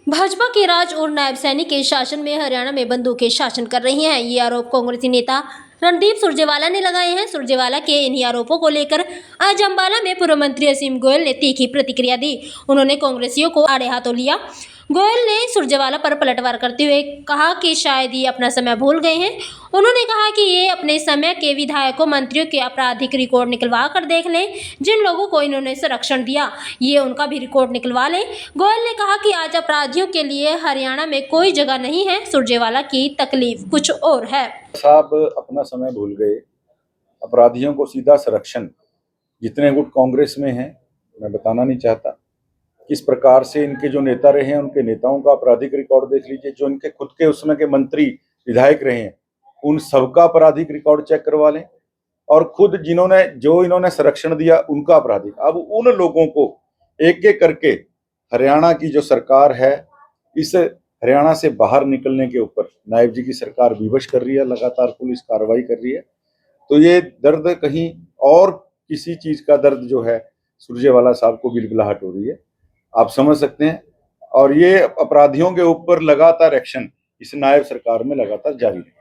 भाजपा के राज और नायब सैनिक के शासन में हरियाणा में बंदूकें शासन कर रही हैं। ये आरोप कांग्रेसी नेता रणदीप सुरजेवाला ने लगाए हैं। सुरजेवाला के इन्हीं आरोपों को लेकर आज अंबाला में पूर्व मंत्री असीम गोयल ने तीखी प्रतिक्रिया दी। उन्होंने कांग्रेसियों को आड़े हाथों लिया। गोयल ने सुरजेवाला पर पलटवार करते हुए कहा कि शायद ये अपना समय भूल गए हैं। उन्होंने कहा कि ये अपने समय के विधायकों मंत्रियों के आपराधिक रिकॉर्ड निकलवा कर देख लें। जिन लोगों को इन्होंने संरक्षण दिया ये उनका भी रिकॉर्ड निकलवा लें। गोयल ने कहा कि आज अपराधियों के लिए हरियाणा में कोई जगह नहीं है। सुरजेवाला की तकलीफ कुछ और है। साहब अपना समय भूल गए। अपराधियों को सीधा संरक्षण जितने गुट कांग्रेस में हैं, मैं बताना नहीं चाहता किस प्रकार से इनके जो नेता रहे हैं उनके नेताओं का आपराधिक रिकॉर्ड देख लीजिए। जो इनके खुद के उस समय के मंत्री विधायक रहे हैं उन सबका आपराधिक रिकॉर्ड चेक करवा लें, और खुद इन्होंने संरक्षण दिया उनका आपराधिक। अब उन लोगों को एक एक करके हरियाणा की जो सरकार है, इस हरियाणा से बाहर निकलने के ऊपर नायब जी की सरकार विवश कर रही है, लगातार पुलिस कार्रवाई कर रही है। तो ये दर्द कहीं और किसी चीज का दर्द जो है सुरजेवाला साहब को बिलबिलाहट हो रही है, आप समझ सकते हैं। और ये अपराधियों के ऊपर लगातार एक्शन इस नायब सरकार में लगातार जारी है।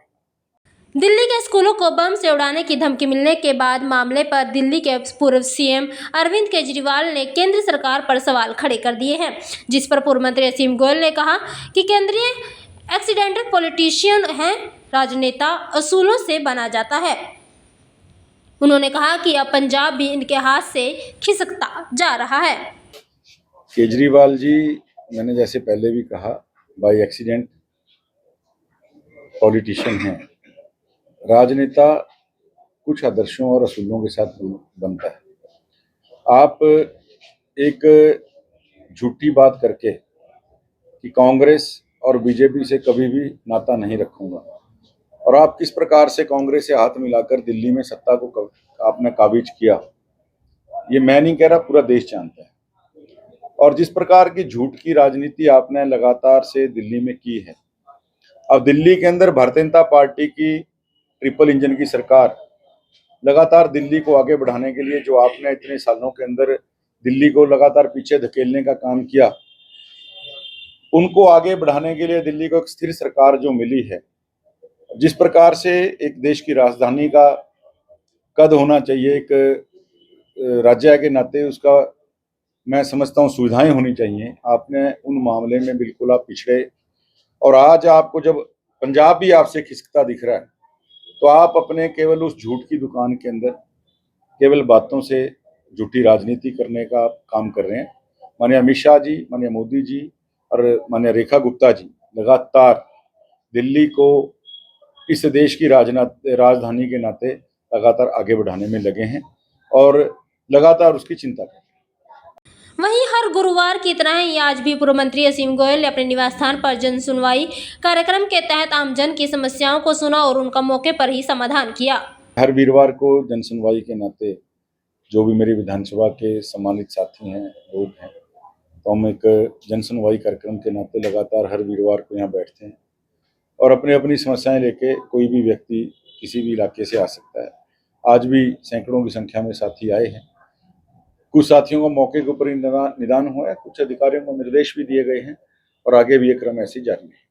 दिल्ली के स्कूलों को बम से उड़ाने की धमकी मिलने के बाद मामले पर दिल्ली के पूर्व सीएम अरविंद केजरीवाल ने केंद्र सरकार पर सवाल खड़े कर दिए हैं, जिस पर पूर्व मंत्री असीम गोयल ने कहा कि केंद्रीय एक्सीडेंटल पॉलिटिशियन हैं, राजनेता असूलों से बना जाता है। उन्होंने कहा कि अब पंजाब भी इनके हाथ से खिसकता जा रहा है। केजरीवाल जी, मैंने जैसे पहले भी कहा, बाई एक्सीडेंट पॉलिटिशियन हैं। राजनेता कुछ आदर्शों और असूलों के साथ बनता है। आप एक झूठी बात करके कि कांग्रेस और बीजेपी से कभी भी नाता नहीं रखूंगा, और आप किस प्रकार से कांग्रेस से हाथ मिलाकर दिल्ली में सत्ता को आपने काबिज किया, ये मैं नहीं कह रहा, पूरा देश जानता है। और जिस प्रकार की झूठ की राजनीति आपने लगातार से दिल्ली में की है, अब दिल्ली के अंदर भारतीय जनता पार्टी की ट्रिपल इंजन की सरकार लगातार दिल्ली को आगे बढ़ाने के लिए, जो आपने इतने सालों के अंदर दिल्ली को लगातार पीछे धकेलने का काम किया, उनको आगे बढ़ाने के लिए दिल्ली को एक स्थिर सरकार जो मिली है, जिस प्रकार से एक देश की राजधानी का कद होना चाहिए, एक राज्य के नाते उसका मैं समझता हूँ सुविधाएं होनी चाहिए, आपने उन मामले में बिल्कुल आप पिछड़े। और आज आपको जब पंजाब भी आपसे खिसकता दिख रहा है, तो आप अपने केवल उस झूठ की दुकान के अंदर केवल बातों से झूठी राजनीति करने का काम कर रहे हैं। माननीय अमित शाह जी, माननीय मोदी जी और माननीय रेखा गुप्ता जी लगातार दिल्ली को इस देश की राजधानी के नाते लगातार आगे बढ़ाने में लगे हैं और लगातार उसकी चिंता करें। वहीं हर गुरुवार की तरह ही आज भी पूर्व मंत्री असीम गोयल ने अपने निवास स्थान पर जन सुनवाई कार्यक्रम के तहत आमजन की समस्याओं को सुना और उनका मौके पर ही समाधान किया। हर वीरवार को जन सुनवाई के नाते जो भी मेरी विधानसभा के सम्मानित साथी हैं, लोग हैं, तो हम एक जन सुनवाई कार्यक्रम के नाते लगातार हर वीरवार को यहाँ बैठते हैं और अपनी अपनी समस्याएं लेके कोई भी व्यक्ति किसी भी इलाके से आ सकता है। आज भी सैकड़ों की संख्या में साथी आए हैं। कुछ साथियों को मौके के ऊपर निदान हुआ है, कुछ अधिकारियों को निर्देश भी दिए गए हैं और आगे भी ये क्रम ऐसे जारी है।